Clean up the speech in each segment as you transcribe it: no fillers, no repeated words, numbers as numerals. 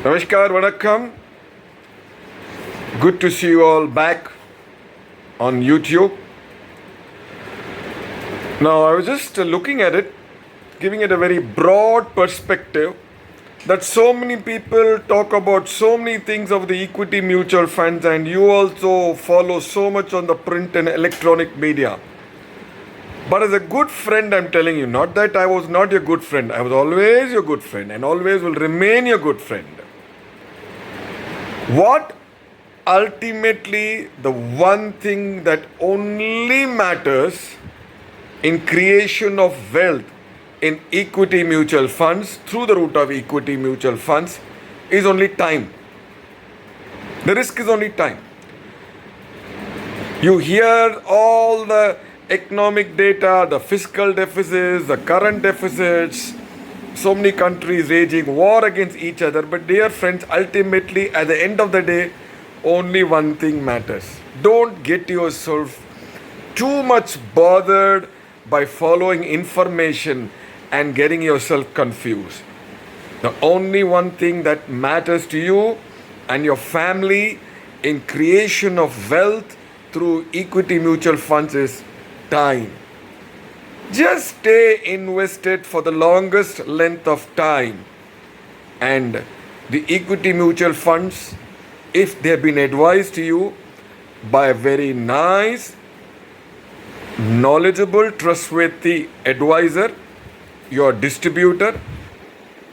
Namaskar, Vanakam. Good to see you all back on YouTube. Now, I was just looking at it, giving it a very broad perspective that so many people talk about so many things of the equity mutual funds, and you also follow so much on the print and electronic media. But as a good friend, I'm telling you, not that I was not your good friend. I was always your good friend and always will remain your good friend. What ultimately the one thing that only matters in creation of wealth in equity mutual funds through the route of equity mutual funds is only time. The risk is only time. You hear all the economic data, the fiscal deficits, the current deficits, so many countries waging war against each other. But dear friends, ultimately at the end of the day, only one thing matters. Don't get yourself too much bothered by following information and getting yourself confused. The only one thing that matters to you and your family in creation of wealth through equity mutual funds is time. Just stay invested for the longest length of time. And the equity mutual funds, if they have been advised to you by a very nice, knowledgeable, trustworthy advisor, your distributor,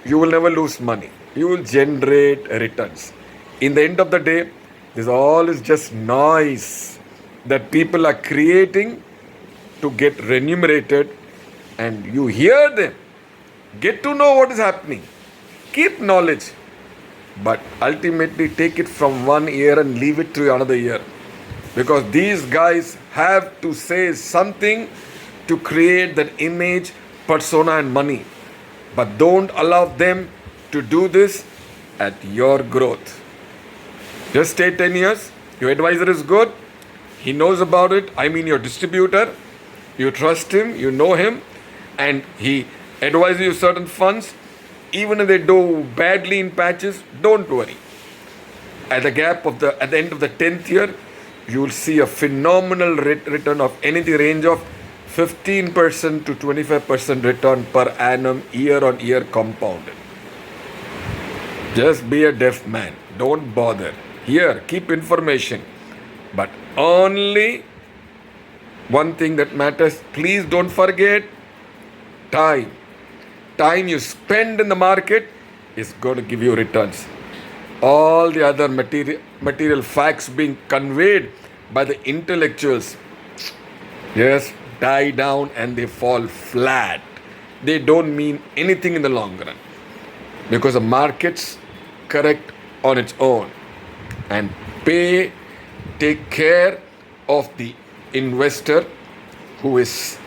you will never lose money. You will generate returns. In the end of the day, this all is just noise that people are creating to get remunerated, and you hear them. Get to know what is happening. Keep knowledge. But ultimately take it from one ear and leave it to another ear. Because these guys have to say something to create that image, persona and money. But don't allow them to do this at your growth. Just stay 10 years. Your advisor is good. He knows about it. I mean your distributor. You trust him. You know him. And he advises you certain funds. Even if they do badly in patches, don't worry. At the end of the 10th year, you will see a phenomenal return of anything range of 15% to 25% return per annum, year on year compounded. Just be a deaf man. Don't bother. Here, keep information. But only one thing that matters, please don't forget, time. Time you spend in the market is going to give you returns. All the other material facts being conveyed by the intellectuals just die down and they fall flat. They don't mean anything in the long run because the markets correct on its own. And take care of the investor who is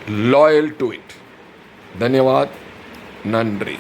loyal to it. Dhanyawad, Nanri.